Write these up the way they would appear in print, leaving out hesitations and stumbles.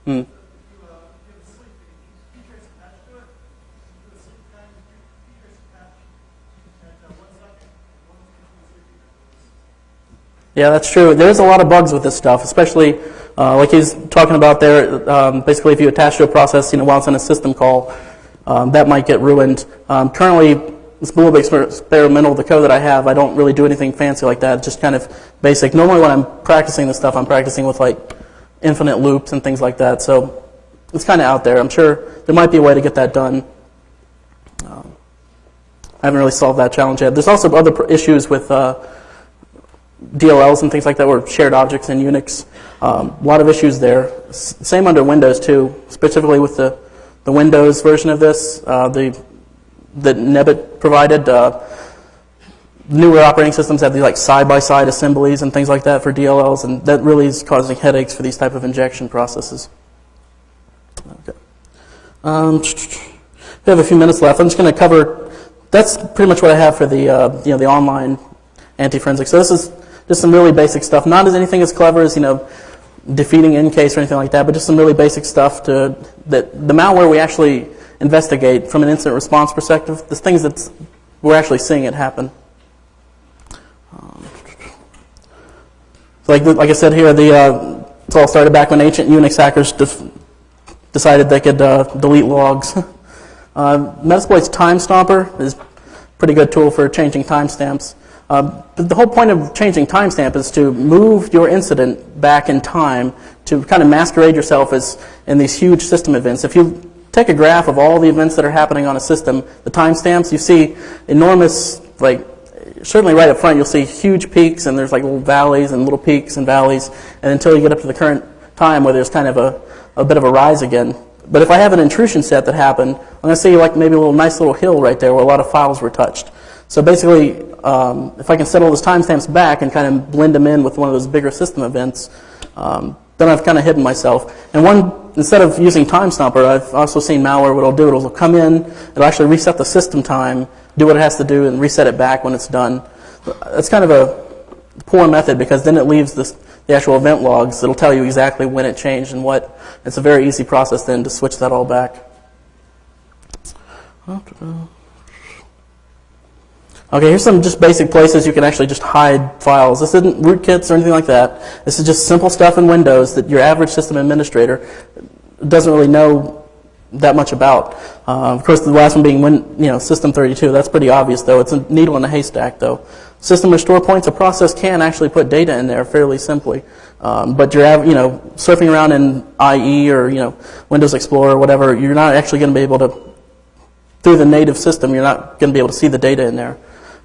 Hmm. Yeah, that's true. There's a lot of bugs with this stuff, especially like he's talking about there. Basically, if you attach to a process, while it's in a system call, that might get ruined. Currently, it's a little bit experimental. The code that I have, I don't really do anything fancy like that. It's just kind of basic. Normally, when I'm practicing this stuff, I'm practicing with like infinite loops and things like that. So it's kind of out there. I'm sure there might be a way to get that done. I haven't really solved that challenge yet. There's also other issues with DLLs and things like that, or shared objects in Unix. A lot of issues there. Same under Windows too, specifically with the Windows version of this, that Nebit provided. Newer operating systems have these like side-by-side assemblies and things like that for DLLs, and that really is causing headaches for these type of injection processes. Okay. We have a few minutes left. I'm just going to cover. That's pretty much what I have for the the online anti-forensic. So this is just some really basic stuff. Not as anything as clever as defeating in-case or anything like that, but just some really basic stuff that the malware we actually investigate from an incident response perspective. The things that we're actually seeing it happen. So like I said here, it all started back when ancient Unix hackers decided they could delete logs. Metasploit's Time Stomper is a pretty good tool for changing timestamps. But the whole point of changing timestamp is to move your incident back in time to kind of masquerade yourself as in these huge system events. If you take a graph of all the events that are happening on a system, the timestamps, you see enormous, certainly right up front, you'll see huge peaks, and there's like little valleys and little peaks and valleys, and until you get up to the current time where there's kind of a bit of a rise again. But if I have an intrusion set that happened, I'm going to see like maybe a nice little hill right there where a lot of files were touched. So basically, if I can set all those timestamps back and kind of blend them in with one of those bigger system events, then I've kind of hidden myself. And instead of using Time Stomper, I've also seen malware. What it'll do, it'll come in, it'll actually reset the system time, do what it has to do, and reset it back when it's done. That's kind of a poor method because then it leaves the actual event logs. It'll tell you exactly when it changed and what. It's a very easy process then to switch that all back. Okay, here's some just basic places you can actually just hide files. This isn't rootkits or anything like that. This is just simple stuff in Windows that your average system administrator doesn't really know that much about. Of course, the last one being System32. That's pretty obvious, though. It's a needle in a haystack, though. System restore points, a process can actually put data in there fairly simply. But you're surfing around in IE or Windows Explorer or whatever, you're not actually going to be able to, through the native system, you're not going to be able to see the data in there.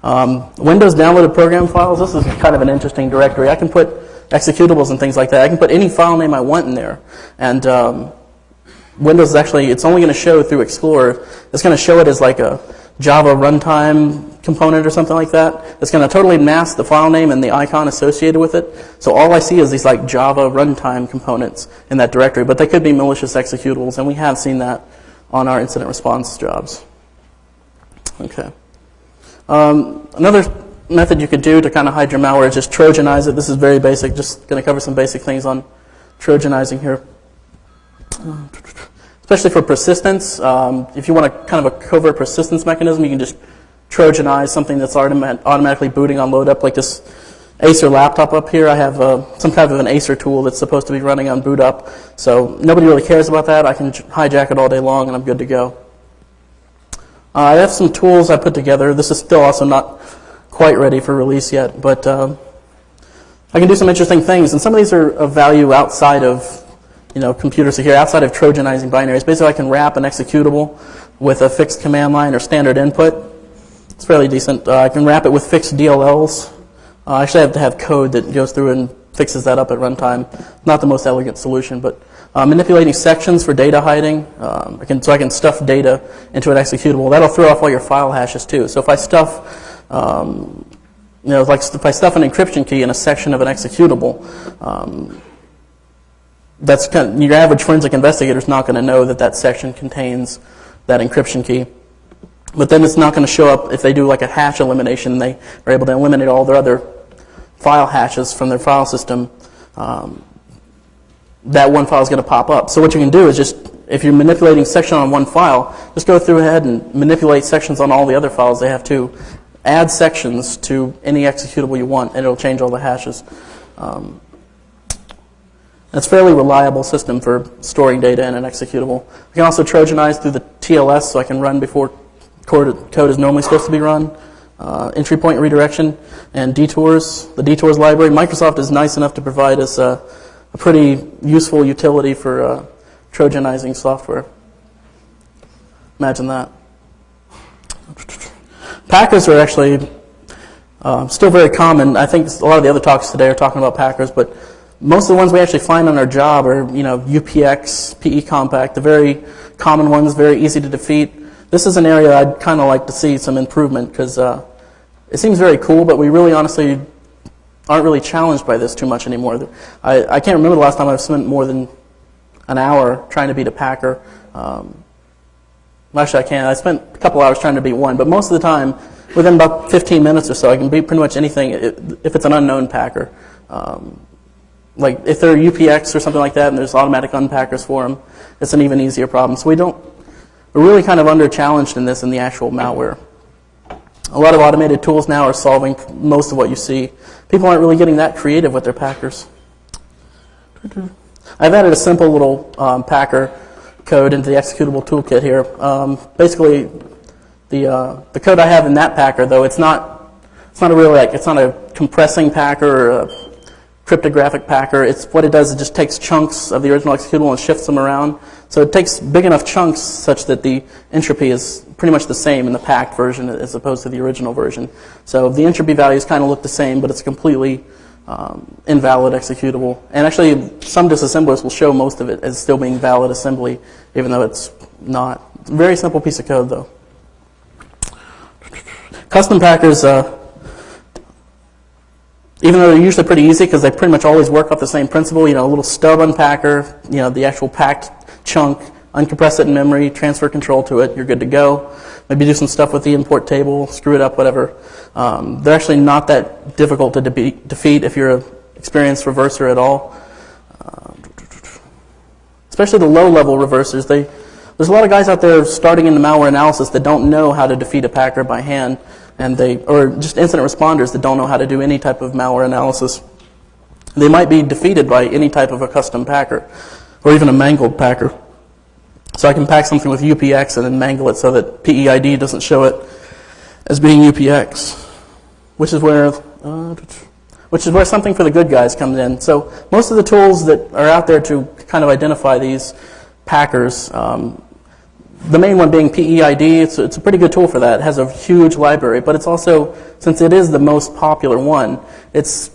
Windows downloaded program files, this is kind of an interesting directory. I can put executables and things like that. I can put any file name I want in there. And Windows is actually, it's only going to show through Explorer. It's going to show it as like a Java runtime component or something like that. It's going to totally mask the file name and the icon associated with it. So all I see is these like Java runtime components in that directory. But they could be malicious executables, and we have seen that on our incident response jobs. Okay. Another method you could do to kind of hide your malware is just Trojanize it. This is very basic. Just going to cover some basic things on Trojanizing here. Especially for persistence. If you want a kind of a covert persistence mechanism, you can just Trojanize something that's automatically booting on load up, like this Acer laptop up here. I have some kind of an Acer tool that's supposed to be running on boot up. So nobody really cares about that. I can hijack it all day long, and I'm good to go. I have some tools I put together. This is still also not quite ready for release yet, but I can do some interesting things. And some of these are of value outside of computer security, outside of Trojanizing binaries. Basically, I can wrap an executable with a fixed command line or standard input. It's fairly decent. I can wrap it with fixed DLLs. I actually have to have code that goes through and fixes that up at runtime. Not the most elegant solution, but manipulating sections for data hiding. So I can stuff data into an executable. That'll throw off all your file hashes too. So if I stuff, if I stuff an encryption key in a section of an executable, that's your average forensic investigator is not going to know that section contains that encryption key. But then it's not going to show up if they do like a hash elimination. They are able to eliminate all their other file hashes from their file system. that one file is going to pop up. So what you can do is just, if you're manipulating section on one file, just go through ahead and manipulate sections on all the other files they have too. Add sections to any executable you want, and it'll change all the hashes. It's a fairly reliable system for storing data in an executable. I can also Trojanize through the TLS, so I can run before code is normally supposed to be run. Entry point redirection and detours. The detours library. Microsoft is nice enough to provide us a pretty useful utility for Trojanizing software. Imagine that. Packers are actually still very common. I think a lot of the other talks today are talking about Packers, but most of the ones we actually find on our job are, UPX, PE Compact, the very common ones, very easy to defeat. This is an area I'd kind of like to see some improvement because it seems very cool, but we really honestly aren't really challenged by this too much anymore. I can't remember the last time I've spent more than an hour trying to beat a Packer. Actually, I can. I spent a couple hours trying to beat one, but most of the time, within about 15 minutes or so, I can beat pretty much anything if it's an unknown Packer. Like if they're UPX or something like that, and there's automatic unpackers for them, it's an even easier problem. So we're really kind of under-challenged in this in the actual malware. A lot of automated tools now are solving most of what you see. People aren't really getting that creative with their Packers. I've added a simple little Packer code into the executable toolkit here. Basically, the code I have in that Packer, though, it's not a compressing Packer or a cryptographic Packer. What it does is it just takes chunks of the original executable and shifts them around. So it takes big enough chunks such that the entropy is pretty much the same in the packed version as opposed to the original version. So the entropy values kind of look the same, but it's a completely invalid executable. And actually, some disassemblers will show most of it as still being valid assembly, even though it's not. It's a very simple piece of code, though. Custom Packers, even though they're usually pretty easy because they pretty much always work off the same principle, a little stub unpacker, the actual packed chunk, uncompress it in memory, transfer control to it, you're good to go. Maybe do some stuff with the import table, screw it up, whatever. They're actually not that difficult to defeat if you're an experienced reverser at all. Especially the low-level reversers. There's a lot of guys out there starting in the malware analysis that don't know how to defeat a Packer by hand, or just incident responders that don't know how to do any type of malware analysis. They might be defeated by any type of a custom Packer, or even a mangled Packer. So I can pack something with UPX and then mangle it so that PEID doesn't show it as being UPX, which is where something for the good guys comes in. So most of the tools that are out there to kind of identify these Packers, the main one being PEID, it's a pretty good tool for that. It has a huge library, but it's also, since it is the most popular one, it's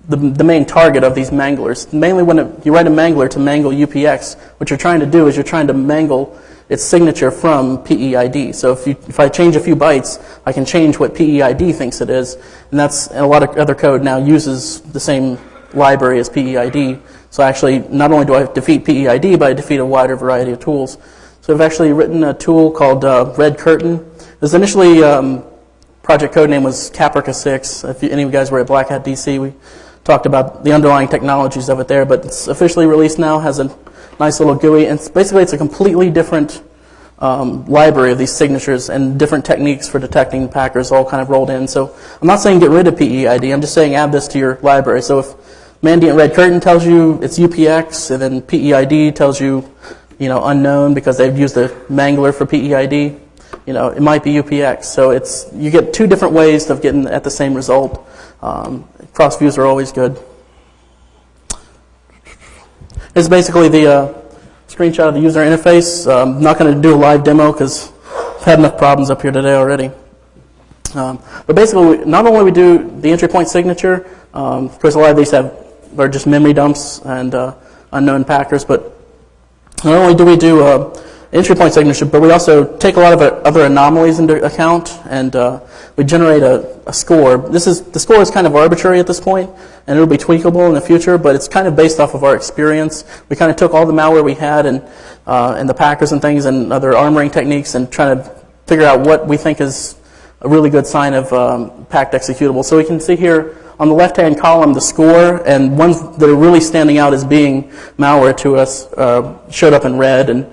the main target of these manglers. Mainly when you write a mangler to mangle UPX, what you're trying to do is you're trying to mangle its signature from PEID. So if I change a few bytes, I can change what PEID thinks it is, and a lot of other code now uses the same library as PEID. So actually, not only do I defeat PEID, but I defeat a wider variety of tools. So I've actually written a tool called Red Curtain. This initially, project code name was Caprica 6. If any of you guys were at BlackHat DC, we talked about the underlying technologies of it there, but it's officially released now, has a nice little GUI, and it's a completely different library of these signatures and different techniques for detecting Packers all kind of rolled in. So I'm not saying get rid of PEID, I'm just saying add this to your library. So if Mandiant Red Curtain tells you it's UPX, and then PEID tells you, unknown because they've used a mangler for PEID, it might be UPX. So you get two different ways of getting at the same result. Cross views are always good. This is basically the screenshot of the user interface. I'm not going to do a live demo because I've had enough problems up here today already. But basically, not only we do the entry point signature, of course a lot of these are just memory dumps and unknown Packers, but not only do we do entry point signature, but we also take a lot of other anomalies into account, and we generate a score. The score is kind of arbitrary at this point, and it'll be tweakable in the future, but it's kind of based off of our experience. We kind of took all the malware we had and the Packers and things and other armoring techniques and trying to figure out what we think is a really good sign of packed executable. So we can see here on the left-hand column the score, and ones that are really standing out as being malware to us showed up in red, and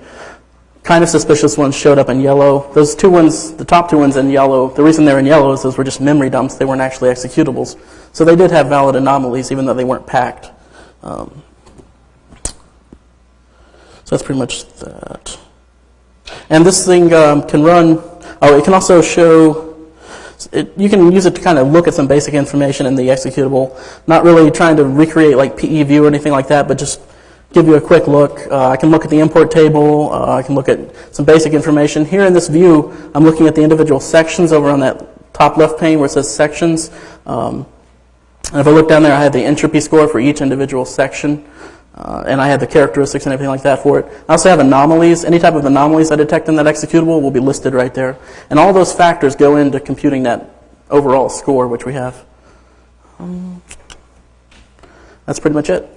kind of suspicious ones showed up in yellow. Those two ones, the top two ones in yellow, the reason they're in yellow is those were just memory dumps. They weren't actually executables. So they did have valid anomalies, even though they weren't packed. So that's pretty much that. And this thing can run, it can also show, you can use it to kind of look at some basic information in the executable, not really trying to recreate like PE view or anything like that, but just give you a quick look. I can look at the import table. I can look at some basic information. Here in this view, I'm looking at the individual sections over on that top left pane where it says sections. And if I look down there, I have the entropy score for each individual section. And I have the characteristics and everything like that for it. I also have anomalies. Any type of anomalies I detect in that executable will be listed right there. And all those factors go into computing that overall score, which we have. That's pretty much it.